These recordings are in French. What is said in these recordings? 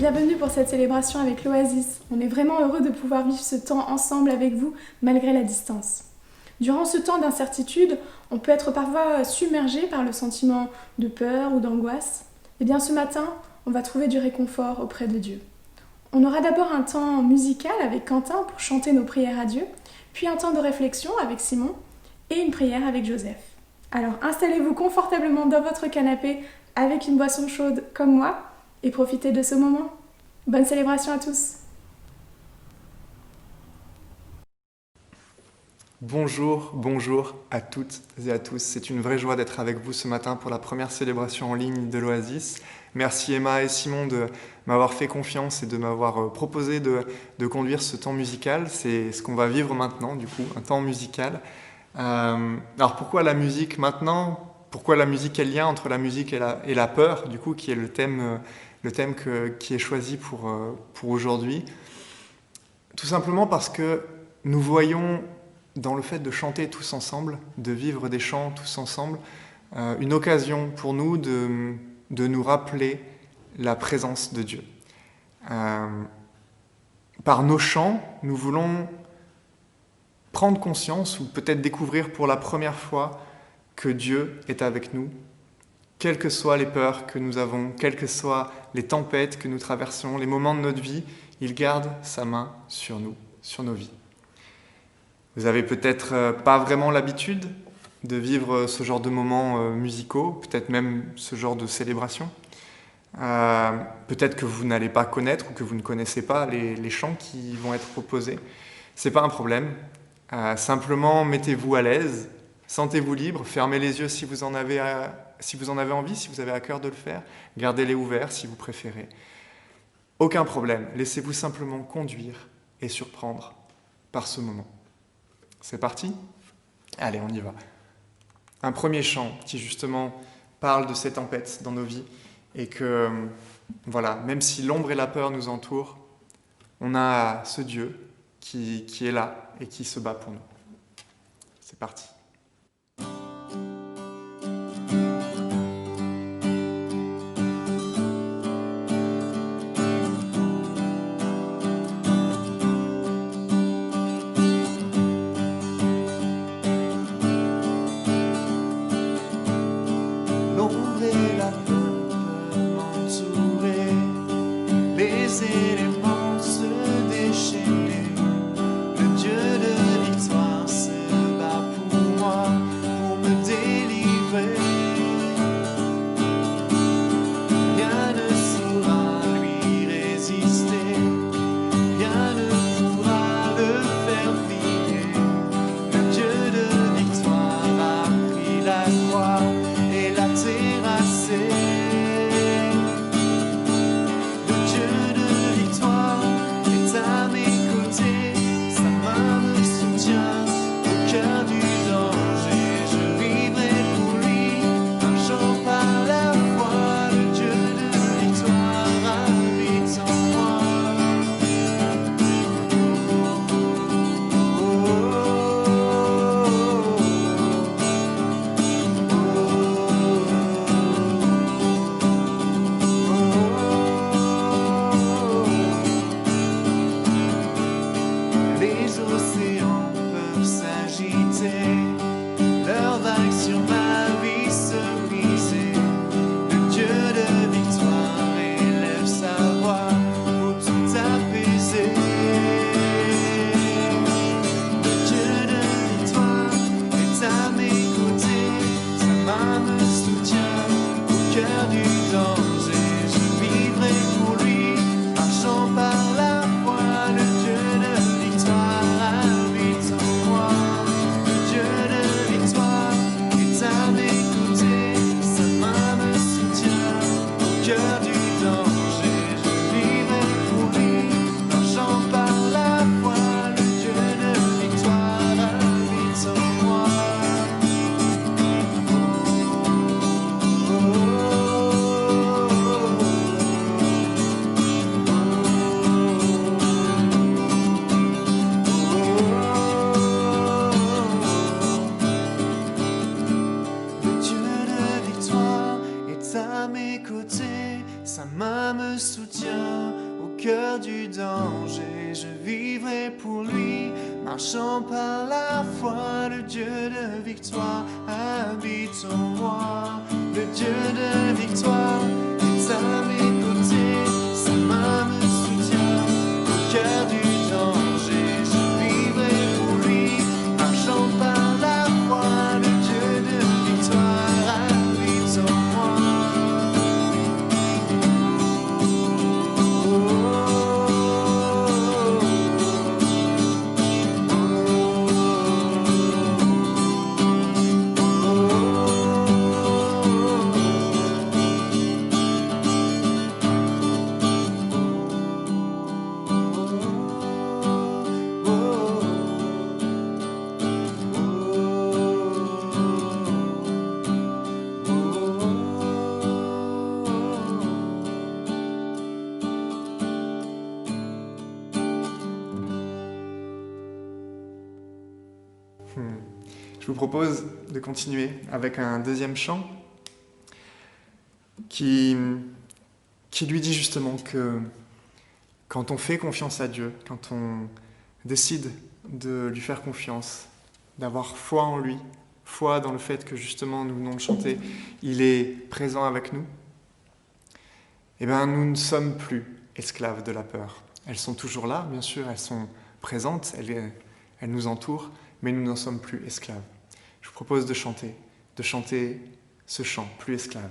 bienvenue pour cette célébration avec l'Oasis. On est vraiment heureux de pouvoir vivre ce temps ensemble avec vous malgré la distance. Durant ce temps d'incertitude, on peut être parfois submergé par le sentiment de peur ou d'angoisse. Eh bien ce matin, on va trouver du réconfort auprès de Dieu. On aura d'abord un temps musical avec Quentin pour chanter nos prières à Dieu, puis un temps de réflexion avec Simon et une prière avec Joseph. Alors installez-vous confortablement dans votre canapé avec une boisson chaude comme moi et profitez de ce moment. Bonne célébration à tous. Bonjour à toutes et à tous. C'est une vraie joie d'être avec vous ce matin pour la première célébration en ligne de l'Oasis. Merci Emma et Simon de m'avoir fait confiance et de m'avoir proposé de conduire ce temps musical. C'est ce qu'on va vivre maintenant, du coup, un temps musical. Alors pourquoi la musique maintenant ? Pourquoi la musique? Quel lien entre la musique et la peur, du coup, qui est le thème qui est choisi pour aujourd'hui? Tout simplement parce que nous voyons dans le fait de chanter tous ensemble, de vivre des chants tous ensemble, une occasion pour nous de nous rappeler la présence de Dieu. Par nos chants, nous voulons prendre conscience ou peut-être découvrir pour la première fois que Dieu est avec nous, quelles que soient les peurs que nous avons, quelles que soient les tempêtes que nous traversons, les moments de notre vie, il garde sa main sur nous, sur nos vies. Vous avez peut-être pas vraiment l'habitude de vivre ce genre de moments musicaux, peut-être même ce genre de célébration. Peut-être que vous n'allez pas connaître ou que vous ne connaissez pas les chants qui vont être proposés. C'est pas un problème. Simplement, mettez-vous à l'aise, sentez-vous libre, fermez les yeux si vous en avez envie, si vous avez à cœur de le faire, gardez-les ouverts si vous préférez. Aucun problème, laissez-vous simplement conduire et surprendre par ce moment. C'est parti ? Allez, on y va. Un premier chant qui justement parle de ces tempêtes dans nos vies et que, voilà, même si l'ombre et la peur nous entourent, on a ce Dieu qui est là et qui se bat pour nous. C'est parti. L'ombre et la peur peuvent m'entourer, les éléments se déchaîner. Le Dieu de victoire se bat pour du danger, je vivrai pour lui, marchant par la foi. Le Dieu de victoire habite en moi. Le Dieu de victoire est à mes côtés, sa main me soutient au cœur du danger. Je vivrai pour lui, marchant par la foi. Le Dieu de victoire habite en moi. Je vous propose de continuer avec un deuxième chant qui lui dit justement que quand on fait confiance à Dieu, quand on décide de lui faire confiance, d'avoir foi en lui, foi dans le fait que justement nous venons de chanter, il est présent avec nous, eh bien nous ne sommes plus esclaves de la peur. Elles sont toujours là, bien sûr, elles sont présentes, elles nous entourent, mais nous n'en sommes plus esclaves. Je vous propose de chanter ce chant, plus esclave.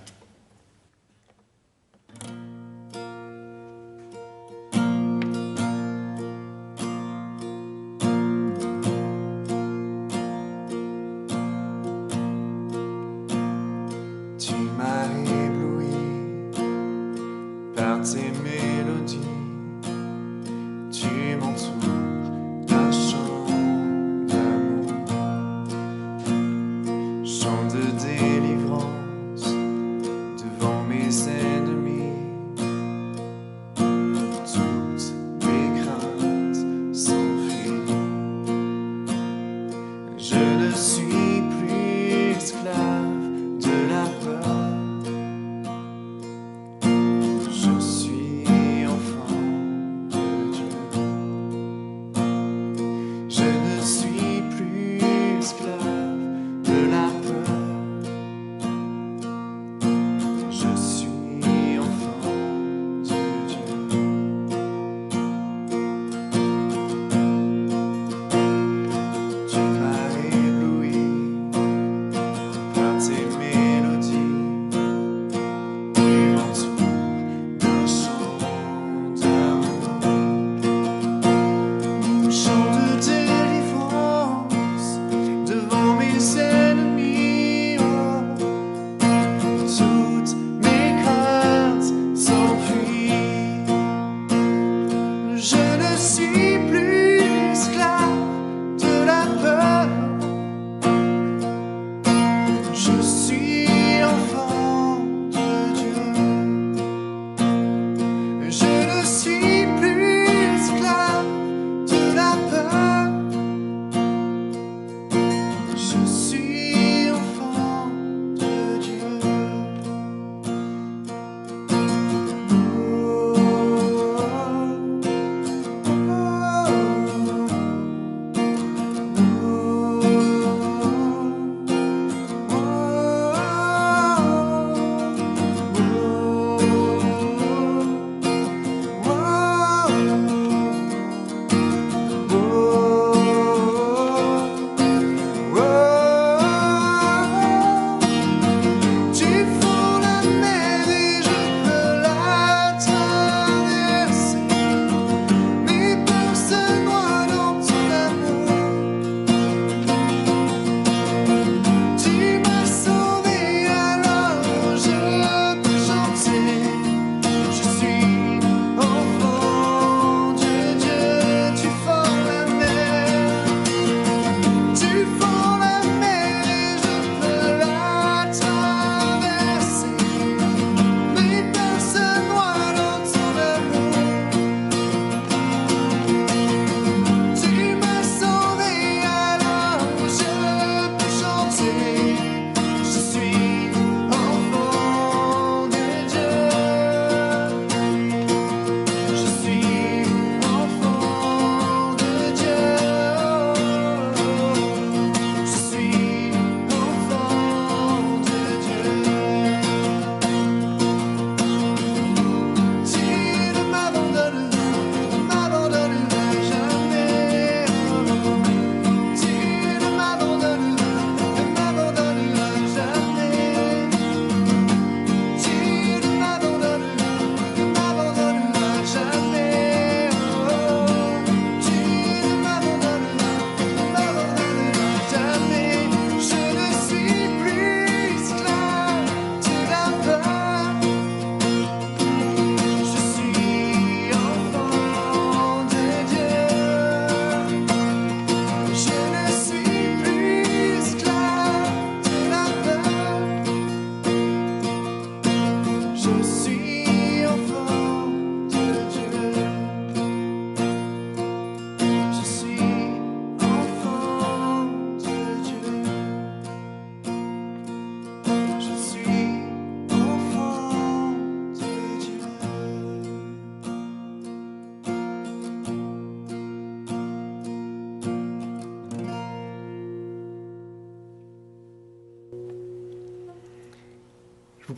Tu m'as ébloui par tes mélodies, tu m'entoures d'un chant d'amour, chant de délivrance devant mes ennemis.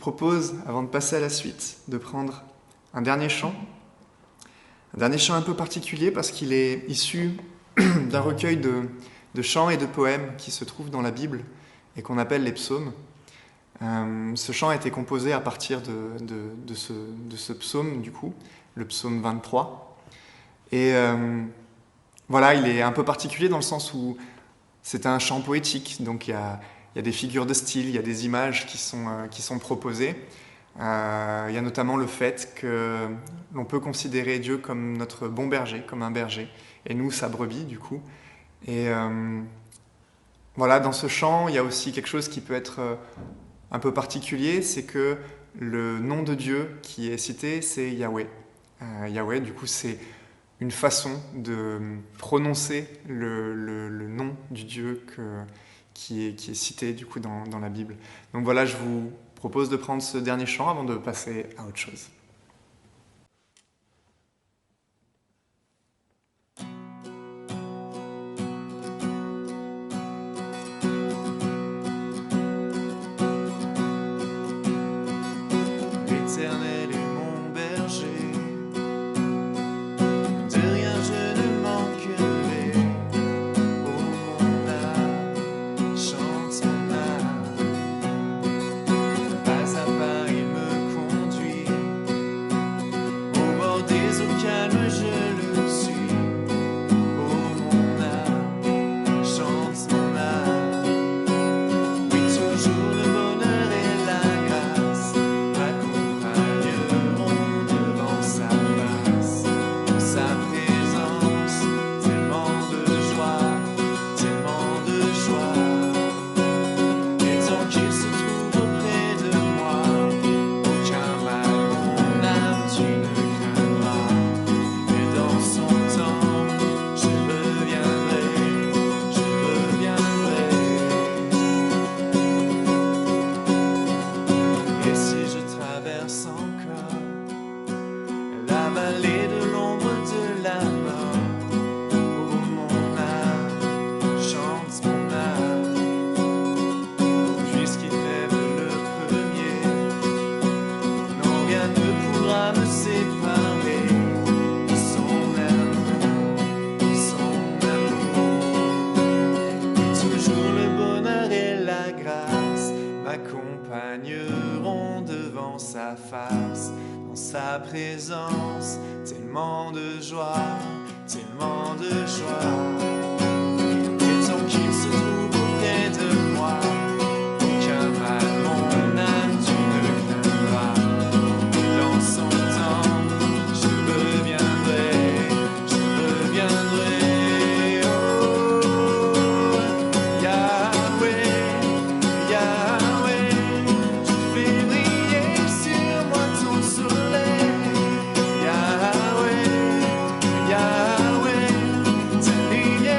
propose, avant de passer à la suite, de prendre un dernier chant un peu particulier parce qu'il est issu d'un recueil de chants et de poèmes qui se trouvent dans la Bible et qu'on appelle les psaumes. Ce chant a été composé à partir de ce psaume, du coup, le psaume 23. Et voilà, il est un peu particulier dans le sens où c'est un chant poétique, donc il y a des figures de style, il y a des images qui sont proposées. Il y a notamment le fait que l'on peut considérer Dieu comme notre bon berger, comme un berger, et nous, sa brebis, du coup. Et voilà, dans ce chant, il y a aussi quelque chose qui peut être un peu particulier, c'est que le nom de Dieu qui est cité, c'est Yahweh. Yahweh, du coup, c'est une façon de prononcer le nom du Dieu qui est cité, du coup, dans la Bible. Donc voilà, je vous propose de prendre ce dernier chant avant de passer à autre chose. L'Éternel est mon berger, de rien je ne manquerai. Oh mon âme, chante mon âme, pas à pas il me conduit, au bord des eaux calmes je le suis. Oh mon âme, chante mon âme, oui toujours le bonheur et la grâce m'accompagneront devant sa face, dans sa présence, tellement de joie, tellement de joie. Et tant qu'il se trouve auprès de moi, aucun mal, mon âme, tu ne craindras. Et dans son temps, je reviendrai, je reviendrai. Et si je traverse encore la vallée de l'ombre de la mort, oh mon âme, chante mon âme, puisqu'il lève le premier, non rien ne pourra me séparer de son amour, son amour. Toujours le bonheur et la grâce m'accompagneront devant sa face, dans sa présence, tellement de joie, tellement de joie. Et tant qu'il se trouve auprès de moi, aucun mal, mon âme, tu ne craindras. Et dans son temps, je reviendrai, je reviendrai. Oh, Yahweh, Yahweh, tu fais briller sur moi ton soleil. Yahweh, Yahweh, ta lumière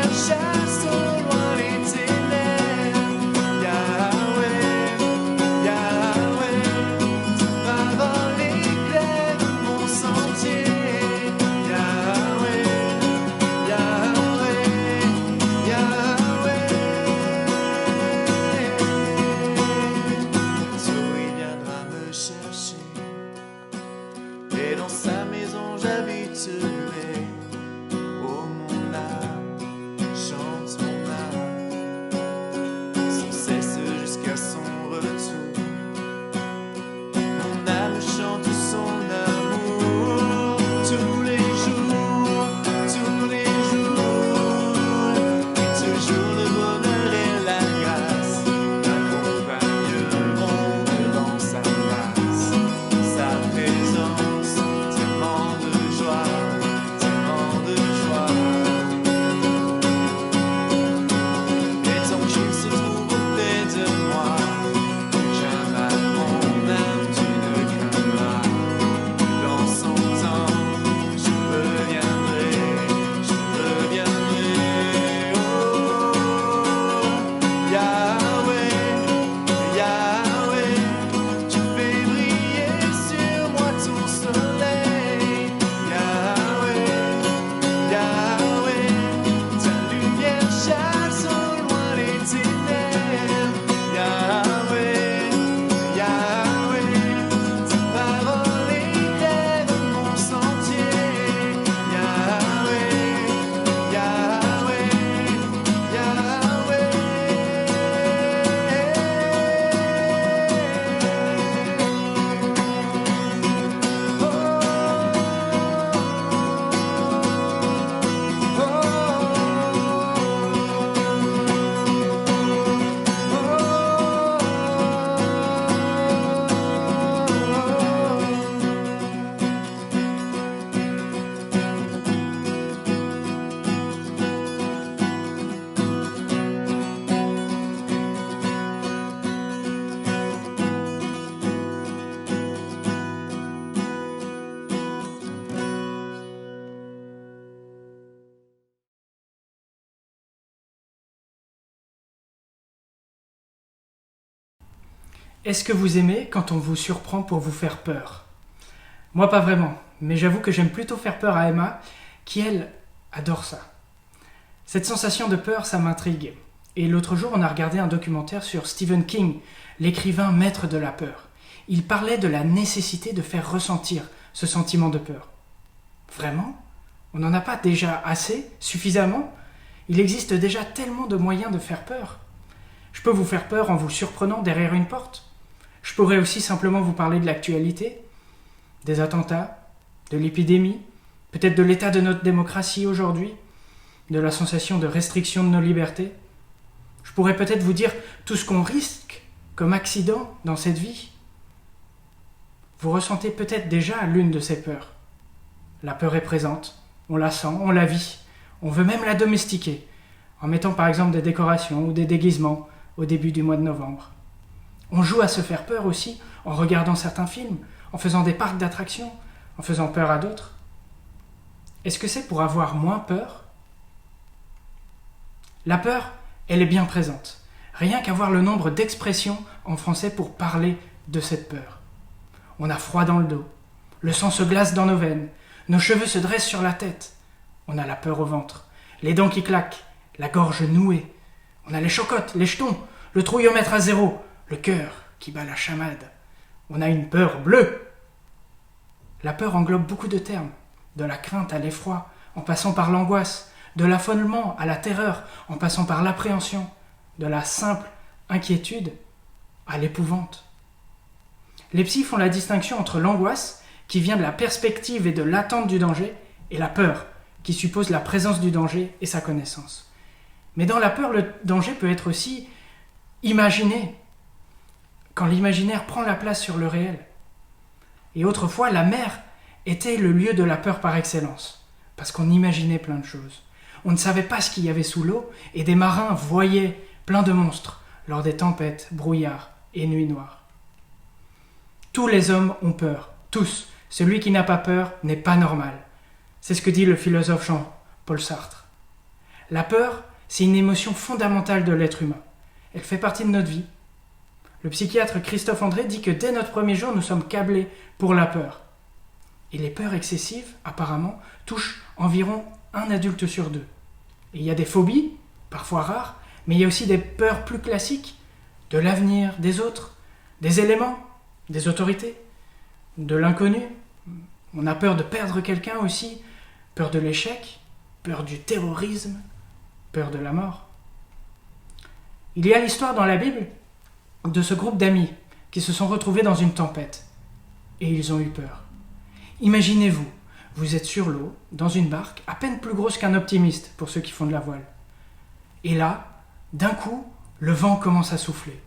Est-ce que vous aimez quand on vous surprend pour vous faire peur ? Moi, pas vraiment, mais j'avoue que j'aime plutôt faire peur à Emma, qui, elle, adore ça. Cette sensation de peur, ça m'intrigue. Et l'autre jour, on a regardé un documentaire sur Stephen King, l'écrivain maître de la peur. Il parlait de la nécessité de faire ressentir ce sentiment de peur. Vraiment ? On n'en a pas déjà assez, suffisamment ? Il existe déjà tellement de moyens de faire peur. Je peux vous faire peur en vous surprenant derrière une porte. Je pourrais aussi simplement vous parler de l'actualité, des attentats, de l'épidémie, peut-être de l'état de notre démocratie aujourd'hui, de la sensation de restriction de nos libertés. Je pourrais peut-être vous dire tout ce qu'on risque comme accident dans cette vie. Vous ressentez peut-être déjà l'une de ces peurs. La peur est présente, on la sent, on la vit, on veut même la domestiquer, en mettant par exemple des décorations ou des déguisements au début du mois de novembre. On joue à se faire peur aussi en regardant certains films, en faisant des parcs d'attractions, en faisant peur à d'autres. Est-ce que c'est pour avoir moins peur ? La peur, elle est bien présente. Rien qu'à voir le nombre d'expressions en français pour parler de cette peur. On a froid dans le dos, le sang se glace dans nos veines, nos cheveux se dressent sur la tête. On a la peur au ventre, les dents qui claquent, la gorge nouée. On a les chocottes, les jetons, le trouillomètre à zéro, le cœur qui bat la chamade. On a une peur bleue. La peur englobe beaucoup de termes, de la crainte à l'effroi, en passant par l'angoisse, de l'affolement à la terreur, en passant par l'appréhension, de la simple inquiétude à l'épouvante. Les psys font la distinction entre l'angoisse, qui vient de la perspective et de l'attente du danger, et la peur, qui suppose la présence du danger et sa connaissance. Mais dans la peur, le danger peut être aussi imaginé, quand l'imaginaire prend la place sur le réel. Et autrefois, la mer était le lieu de la peur par excellence, parce qu'on imaginait plein de choses. On ne savait pas ce qu'il y avait sous l'eau, et des marins voyaient plein de monstres lors des tempêtes, brouillards et nuits noires. Tous les hommes ont peur, tous. Celui qui n'a pas peur n'est pas normal. C'est ce que dit le philosophe Jean-Paul Sartre. La peur, c'est une émotion fondamentale de l'être humain. Elle fait partie de notre vie. Le psychiatre Christophe André dit que dès notre premier jour, nous sommes câblés pour la peur. Et les peurs excessives, apparemment, touchent environ 1 adulte sur 2. Et il y a des phobies, parfois rares, mais il y a aussi des peurs plus classiques, de l'avenir, des autres, des éléments, des autorités, de l'inconnu. On a peur de perdre quelqu'un aussi, peur de l'échec, peur du terrorisme, peur de la mort. Il y a l'histoire dans la Bible de ce groupe d'amis qui se sont retrouvés dans une tempête et ils ont eu peur. Imaginez-vous, vous êtes sur l'eau, dans une barque à peine plus grosse qu'un optimiste pour ceux qui font de la voile. Et là, d'un coup, le vent commence à souffler.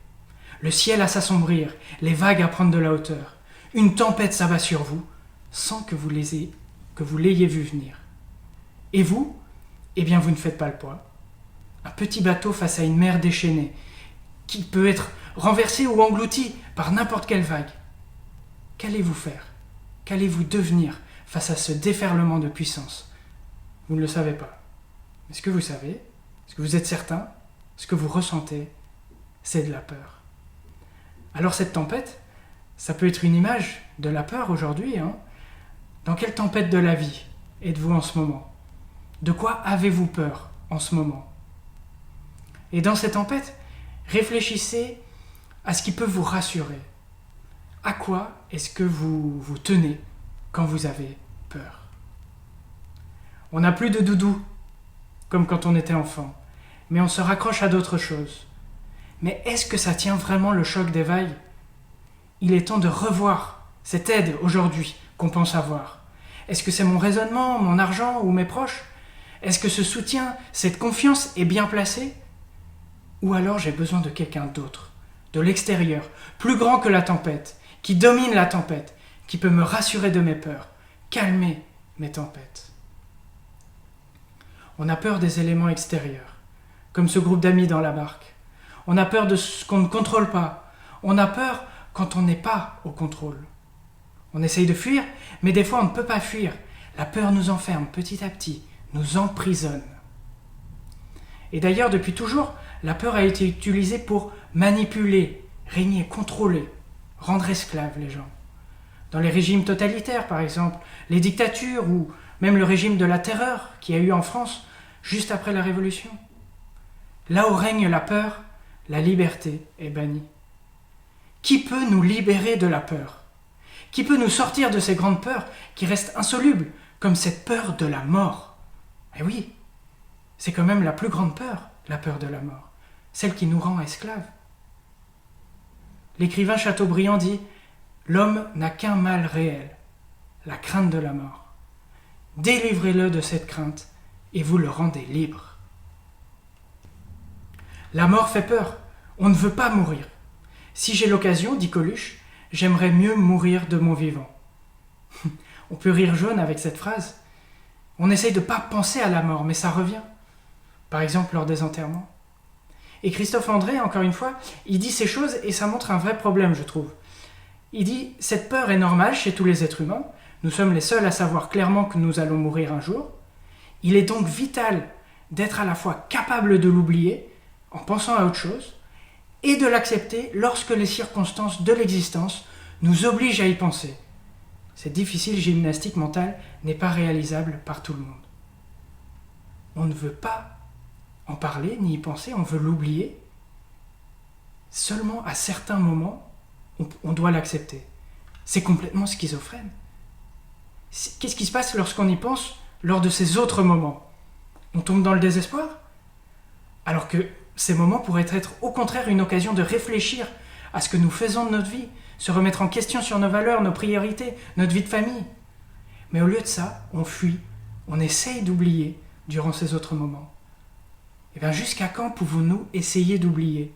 Le ciel à s'assombrir, les vagues à prendre de la hauteur. Une tempête s'abat sur vous sans que vous l'ayez vu venir. Et vous, eh bien vous ne faites pas le poids. Un petit bateau face à une mer déchaînée qui peut être renversé ou englouti par n'importe quelle vague. Qu'allez-vous faire ? Qu'allez-vous devenir face à ce déferlement de puissance ? Vous ne le savez pas. Est-ce que vous savez ? Est-ce que vous êtes certain ? Ce que vous ressentez, c'est de la peur. Alors cette tempête, ça peut être une image de la peur aujourd'hui. Dans quelle tempête de la vie êtes-vous en ce moment ? De quoi avez-vous peur en ce moment ? Et dans cette tempête, réfléchissez à ce qui peut vous rassurer. À quoi est-ce que vous vous tenez quand vous avez peur ? On n'a plus de doudou, comme quand on était enfant, mais on se raccroche à d'autres choses. Mais est-ce que ça tient vraiment le choc des vagues ? Il est temps de revoir cette aide aujourd'hui qu'on pense avoir. Est-ce que c'est mon raisonnement, mon argent ou mes proches ? Est-ce que ce soutien, cette confiance est bien placée ? Ou alors j'ai besoin de quelqu'un d'autre, de l'extérieur, plus grand que la tempête, qui domine la tempête, qui peut me rassurer de mes peurs, calmer mes tempêtes. On a peur des éléments extérieurs, comme ce groupe d'amis dans la barque. On a peur de ce qu'on ne contrôle pas. On a peur quand on n'est pas au contrôle. On essaye de fuir, mais des fois on ne peut pas fuir. La peur nous enferme petit à petit, nous emprisonne. Et d'ailleurs, depuis toujours, la peur a été utilisée pour manipuler régner, contrôler, rendre esclaves les gens. Dans les régimes totalitaires, par exemple, les dictatures ou même le régime de la terreur qu'il y a eu en France juste après la Révolution. Là où règne la peur, la liberté est bannie. Qui peut nous libérer de la peur? Qui peut nous sortir de ces grandes peurs qui restent insolubles, comme cette peur de la mort? Eh oui, c'est quand même la plus grande peur, la peur de la mort, celle qui nous rend esclaves. L'écrivain Chateaubriand dit « L'homme n'a qu'un mal réel, la crainte de la mort. Délivrez-le de cette crainte et vous le rendez libre. » La mort fait peur, on ne veut pas mourir. Si j'ai l'occasion, dit Coluche, j'aimerais mieux mourir de mon vivant. On peut rire jaune avec cette phrase. On essaye de ne pas penser à la mort, mais ça revient. Par exemple, lors des enterrements. Et Christophe André, encore une fois, il dit ces choses et ça montre un vrai problème, je trouve. Il dit « Cette peur est normale chez tous les êtres humains. Nous sommes les seuls à savoir clairement que nous allons mourir un jour. Il est donc vital d'être à la fois capable de l'oublier, en pensant à autre chose, et de l'accepter lorsque les circonstances de l'existence nous obligent à y penser. Cette difficile gymnastique mentale n'est pas réalisable par tout le monde. On ne veut pas en parler ni y penser, on veut l'oublier. Seulement à certains moments, on doit l'accepter. C'est complètement schizophrène. Qu'est-ce qui se passe lorsqu'on y pense lors de ces autres moments? On tombe dans le désespoir? Alors que ces moments pourraient être au contraire une occasion de réfléchir à ce que nous faisons de notre vie, se remettre en question sur nos valeurs, nos priorités, notre vie de famille. Mais au lieu de ça, on fuit, on essaye d'oublier durant ces autres moments. Et bien jusqu'à quand pouvons-nous essayer d'oublier?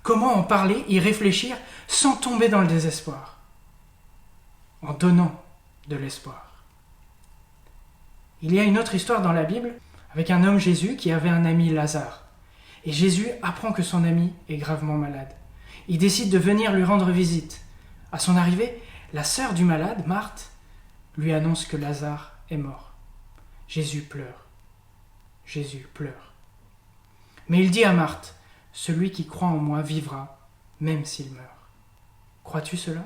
Comment en parler, y réfléchir sans tomber dans le désespoir? En donnant de l'espoir. Il y a une autre histoire dans la Bible avec un homme Jésus qui avait un ami Lazare. Et Jésus apprend que son ami est gravement malade. Il décide de venir lui rendre visite. À son arrivée, la sœur du malade, Marthe, lui annonce que Lazare est mort. Jésus pleure. Jésus pleure. Mais il dit à Marthe, « Celui qui croit en moi vivra, même s'il meurt. » Crois-tu cela?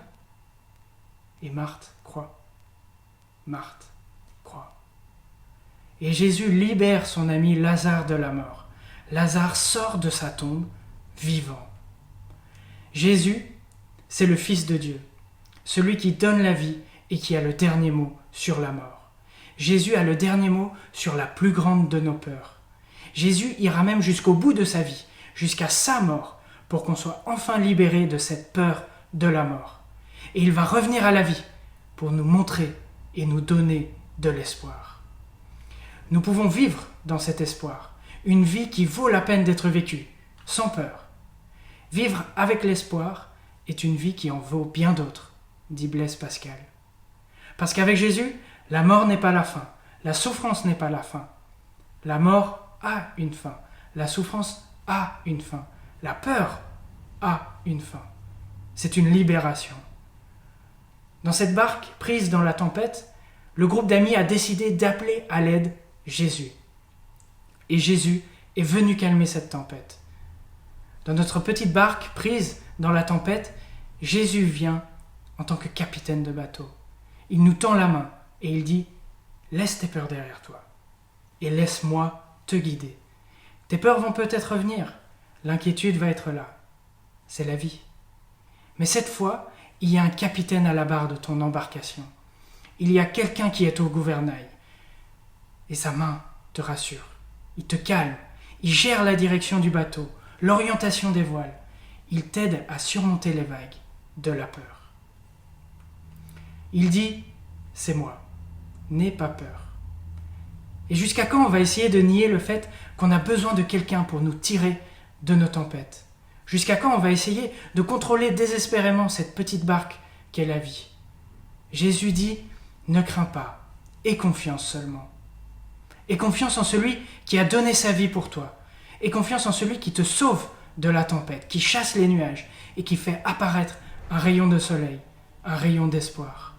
Et Marthe croit. Marthe croit. Et Jésus libère son ami Lazare de la mort. Lazare sort de sa tombe vivant. Jésus, c'est le Fils de Dieu, celui qui donne la vie et qui a le dernier mot sur la mort. Jésus a le dernier mot sur la plus grande de nos peurs. Jésus ira même jusqu'au bout de sa vie, jusqu'à sa mort, pour qu'on soit enfin libéré de cette peur de la mort. Et il va revenir à la vie pour nous montrer et nous donner de l'espoir. Nous pouvons vivre dans cet espoir, une vie qui vaut la peine d'être vécue, sans peur. Vivre avec l'espoir est une vie qui en vaut bien d'autres, dit Blaise Pascal. Parce qu'avec Jésus, la mort n'est pas la fin, la souffrance n'est pas la fin. La mort a une fin, la souffrance a une fin, la peur a une fin. C'est une libération. Dans cette barque prise dans la tempête, le groupe d'amis a décidé d'appeler à l'aide Jésus. Et Jésus est venu calmer cette tempête. Dans notre petite barque prise dans la tempête, Jésus vient en tant que capitaine de bateau. Il nous tend la main et il dit « Laisse tes peurs derrière toi et laisse-moi te guider. Tes peurs vont peut-être venir, l'inquiétude va être là. C'est la vie. Mais cette fois, il y a un capitaine à la barre de ton embarcation. Il y a quelqu'un qui est au gouvernail. Et sa main te rassure. Il te calme. Il gère la direction du bateau, l'orientation des voiles. Il t'aide à surmonter les vagues de la peur. Il dit « C'est moi. N'aie pas peur. » Et jusqu'à quand on va essayer de nier le fait qu'on a besoin de quelqu'un pour nous tirer de nos tempêtes? Jusqu'à quand on va essayer de contrôler désespérément cette petite barque qu'est la vie? Jésus dit « Ne crains pas, aie confiance seulement. Aie confiance en celui qui a donné sa vie pour toi. Aie confiance en celui qui te sauve de la tempête, qui chasse les nuages et qui fait apparaître un rayon de soleil, un rayon d'espoir.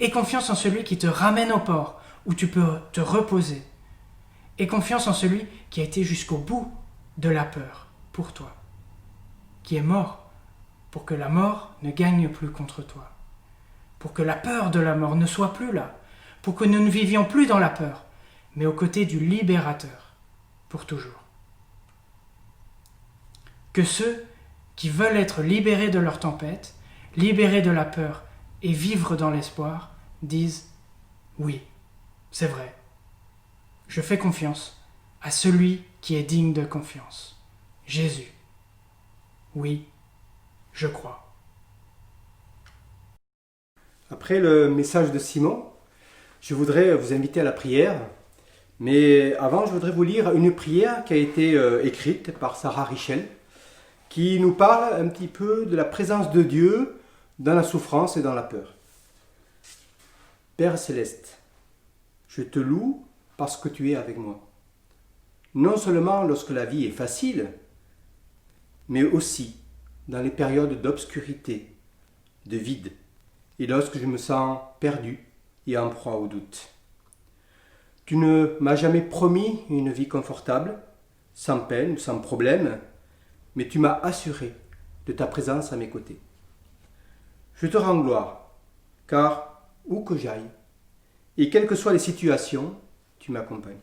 Aie confiance en celui qui te ramène au port où tu peux te reposer. Aie confiance en celui qui a été jusqu'au bout de la peur pour toi, qui est mort pour que la mort ne gagne plus contre toi, pour que la peur de la mort ne soit plus là, pour que nous ne vivions plus dans la peur, mais aux côtés du libérateur, pour toujours. Que ceux qui veulent être libérés de leur tempête, libérés de la peur et vivre dans l'espoir, disent « Oui, c'est vrai. Je fais confiance à celui qui est digne de confiance, Jésus. Oui, je crois. » Après le message de Simon, je voudrais vous inviter à la prière. Mais avant, je voudrais vous lire une prière qui a été écrite par Sarah Richel, qui nous parle un petit peu de la présence de Dieu dans la souffrance et dans la peur. Père céleste, je te loue parce que tu es avec moi. Non seulement lorsque la vie est facile, mais aussi dans les périodes d'obscurité, de vide, et lorsque je me sens perdu et en proie au doute. Tu ne m'as jamais promis une vie confortable, sans peine, sans problème, mais tu m'as assuré de ta présence à mes côtés. Je te rends gloire, car où que j'aille, et quelles que soient les situations, tu m'accompagnes.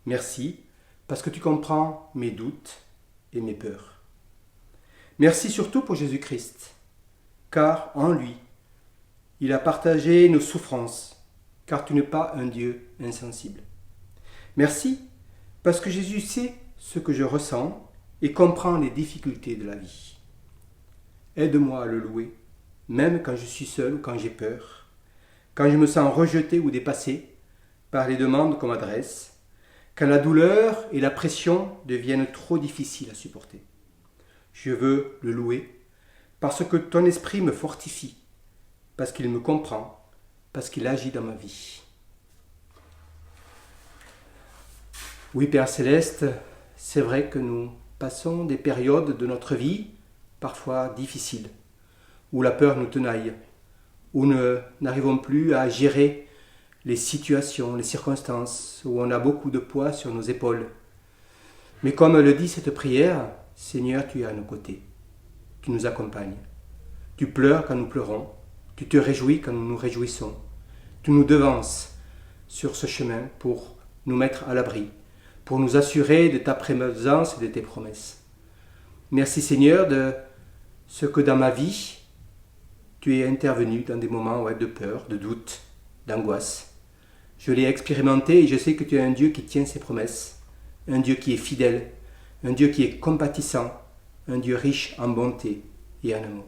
Merci, parce que tu comprends mes doutes et mes peurs. Merci surtout pour Jésus-Christ, car en lui, il a partagé nos souffrances, car tu n'es pas un Dieu insensible. Merci, parce que Jésus sait ce que je ressens et comprend les difficultés de la vie. Aide-moi à le louer, même quand je suis seul ou quand j'ai peur, quand je me sens rejeté ou dépassé par les demandes qu'on m'adresse, quand la douleur et la pression deviennent trop difficiles à supporter. Je veux le louer parce que ton esprit me fortifie, parce qu'il me comprend, parce qu'il agit dans ma vie. Oui, Père Céleste, c'est vrai que nous passons des périodes de notre vie, parfois difficiles, où la peur nous tenaille, où nous n'arrivons plus à gérer les situations, les circonstances, où on a beaucoup de poids sur nos épaules. Mais comme le dit cette prière, Seigneur, tu es à nos côtés, tu nous accompagnes. Tu pleures quand nous pleurons, tu te réjouis quand nous nous réjouissons. Tu nous devances sur ce chemin pour nous mettre à l'abri, pour nous assurer de ta présence et de tes promesses. Merci Seigneur de ce que dans ma vie, tu es intervenu dans des moments de peur, de doute, d'angoisse. Je l'ai expérimenté et je sais que tu es un Dieu qui tient ses promesses, un Dieu qui est fidèle, un Dieu qui est compatissant, un Dieu riche en bonté et en amour.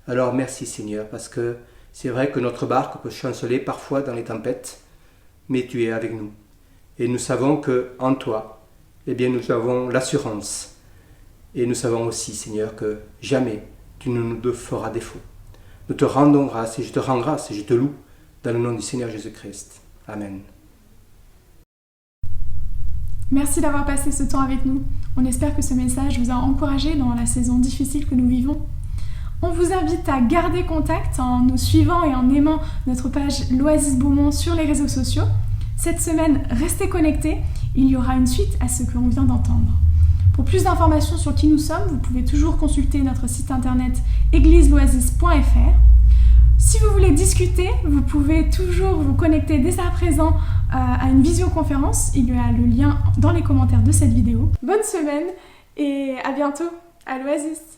Alors merci Seigneur, parce que c'est vrai que notre barque peut chanceler parfois dans les tempêtes, mais tu es avec nous. Et nous savons qu'en toi, nous avons l'assurance. Et nous savons aussi, Seigneur, que jamais tu ne nous feras défaut. Nous te rendons grâce et je te rends grâce et je te loue dans le nom du Seigneur Jésus-Christ. Amen. Merci d'avoir passé ce temps avec nous. On espère que ce message vous a encouragé dans la saison difficile que nous vivons. On vous invite à garder contact en nous suivant et en aimant notre page l'Oasis Beaumont sur les réseaux sociaux. Cette semaine, restez connectés, il y aura une suite à ce que l'on vient d'entendre. Pour plus d'informations sur qui nous sommes, vous pouvez toujours consulter notre site internet égliseloasis.fr. Si vous voulez discuter, vous pouvez toujours vous connecter dès à présent à une visioconférence. Il y a le lien dans les commentaires de cette vidéo. Bonne semaine et à bientôt à l'Oasis.